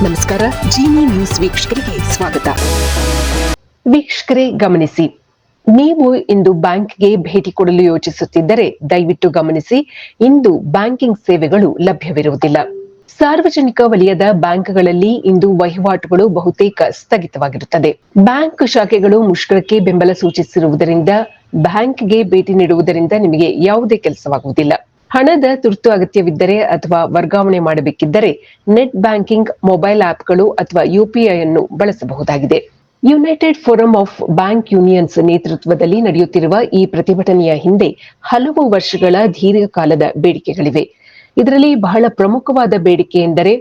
ನಮಸ್ಕಾರ. ಜಿನಿ ನ್ಯೂಸ್ ವೀಕ್ಷಕರಿಗೆ ಸ್ವಾಗತ. ವೀಕ್ಷಕರೇ ಗಮನಿಸಿ, ನೀವು ಇಂದು ಬ್ಯಾಂಕ್ಗೆ ಭೇಟಿ ಕೊಡಲು ಯೋಚಿಸುತ್ತಿದ್ದರೆ ದಯವಿಟ್ಟು ಗಮನಿಸಿ, ಇಂದು ಬ್ಯಾಂಕಿಂಗ್ ಸೇವೆಗಳು ಲಭ್ಯವಿರುವುದಿಲ್ಲ. ಸಾರ್ವಜನಿಕ ವಲಯದ ಬ್ಯಾಂಕ್ಗಳಲ್ಲಿ ಇಂದು ವಹಿವಾಟುಗಳು ಬಹುತೇಕ ಸ್ಥಗಿತವಾಗಿರುತ್ತದೆ. ಬ್ಯಾಂಕ್ ಶಾಖೆಗಳು ಮುಷ್ಕರಕ್ಕೆ ಬೆಂಬಲ ಸೂಚಿಸಿರುವುದರಿಂದ ಬ್ಯಾಂಕ್ಗೆ ಭೇಟಿ ನೀಡುವುದರಿಂದ ನಿಮಗೆ ಯಾವುದೇ ಕೆಲಸವಾಗುವುದಿಲ್ಲ. ಹಣದ ತುರ್ತು ಅಗತ್ಯವಿದ್ದರೆ ಅಥವಾ ವರ್ಗಾವಣೆ ಮಾಡಬೇಕಿದ್ದರೆ ನೆಟ್ ಬ್ಯಾಂಕಿಂಗ್, ಮೊಬೈಲ್ ಆಪ್ಗಳು ಅಥವಾ ಯುಪಿಐ ಅನ್ನು ಬಳಸಬಹುದಾಗಿದೆ. United Forum of Bank unions ನೇತೃತ್ವದಲ್ಲಿ ನಡೆಯುತ್ತಿರುವ ಈ ಪ್ರತಿಭಟನೆಯ ಹಿಂದೆ ಹಲವು ವರ್ಷಗಳ ದೀರ್ಘಕಾಲದ ಬೇಡಿಕೆಗಳಿವೆ. ಇದರಲ್ಲಿ ಬಹಳ ಪ್ರಮುಖವಾದ ಬೇಡಿಕೆ ಎಂದರೆ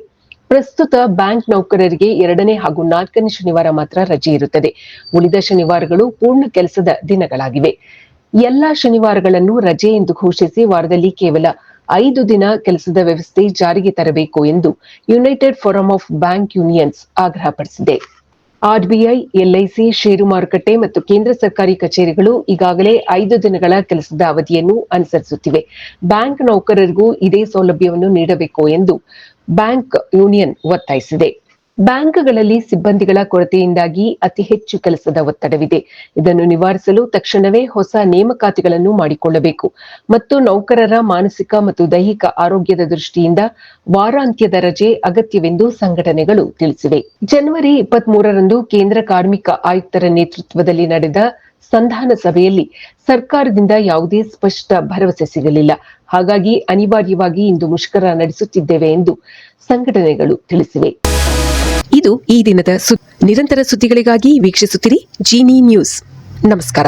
ಪ್ರಸ್ತುತ ಬ್ಯಾಂಕ್ ನೌಕರರಿಗೆ 2ನೇ ಹಾಗೂ 4ನೇ ಶನಿವಾರ ಮಾತ್ರ ರಜೆ ಇರುತ್ತದೆ. ಉಳಿದ ಶನಿವಾರಗಳು ಪೂರ್ಣ ಕೆಲಸದ ದಿನಗಳಾಗಿವೆ. ಎಲ್ಲಾ ಶನಿವಾರಗಳನ್ನು ರಜೆ ಎಂದು ಘೋಷಿಸಿ ವಾರದಲ್ಲಿ ಕೇವಲ 5 ದಿನ ಕೆಲಸದ ವ್ಯವಸ್ಥೆ ಜಾರಿಗೆ ತರಬೇಕು ಎಂದು United Forum of Bank Unions ಆಗ್ರಹಪಡಿಸಿದೆ. ಆರ್ಬಿಐ, ಎಲ್ಐಸಿ, ಷೇರು ಮಾರುಕಟ್ಟೆ ಮತ್ತು ಕೇಂದ್ರ ಸರ್ಕಾರಿ ಕಚೇರಿಗಳು ಈಗಾಗಲೇ 5 ದಿನಗಳ ಕೆಲಸದ ಅವಧಿಯನ್ನು ಅನುಸರಿಸುತ್ತಿವೆ. ಬ್ಯಾಂಕ್ ನೌಕರರಿಗೂ ಇದೇ ಸೌಲಭ್ಯವನ್ನು ನೀಡಬೇಕು ಎಂದು ಬ್ಯಾಂಕ್ ಯೂನಿಯನ್ ಒತ್ತಾಯಿಸಿದೆ. ಬ್ಯಾಂಕ್ಗಳಲ್ಲಿ ಸಿಬ್ಬಂದಿಗಳ ಕೊರತೆಯಿಂದಾಗಿ ಅತಿ ಹೆಚ್ಚು ಕೆಲಸದ ಒತ್ತಡವಿದೆ. ಇದನ್ನು ನಿವಾರಿಸಲು ತಕ್ಷಣವೇ ಹೊಸ ನೇಮಕಾತಿಗಳನ್ನು ಮಾಡಿಕೊಳ್ಳಬೇಕು ಮತ್ತು ನೌಕರರ ಮಾನಸಿಕ ಮತ್ತು ದೈಹಿಕ ಆರೋಗ್ಯದ ದೃಷ್ಟಿಯಿಂದ ವಾರಾಂತ್ಯದ ರಜೆ ಅಗತ್ಯವೆಂದು ಸಂಘಟನೆಗಳು ತಿಳಿಸಿವೆ. ಜನವರಿ 23ರಂದು ಕೇಂದ್ರ ಕಾರ್ಮಿಕ ಆಯುಕ್ತರ ನೇತೃತ್ವದಲ್ಲಿ ನಡೆದ ಸಂಧಾನ ಸಭೆಯಲ್ಲಿ ಸರ್ಕಾರದಿಂದ ಯಾವುದೇ ಸ್ಪಷ್ಟ ಭರವಸೆ ಸಿಗಲಿಲ್ಲ. ಹಾಗಾಗಿ ಅನಿವಾರ್ಯವಾಗಿ ಇಂದು ಮುಷ್ಕರ ನಡೆಸುತ್ತಿದ್ದೇವೆ ಎಂದು ಸಂಘಟನೆಗಳು ತಿಳಿಸಿವೆ. ಇದು ಈ ದಿನದ ನಿರಂತರ ಸುದ್ದಿಗಳಿಗಾಗಿ ವೀಕ್ಷಿಸುತ್ತಿರಿ ಜಿನಿ ನ್ಯೂಸ್. ನಮಸ್ಕಾರ.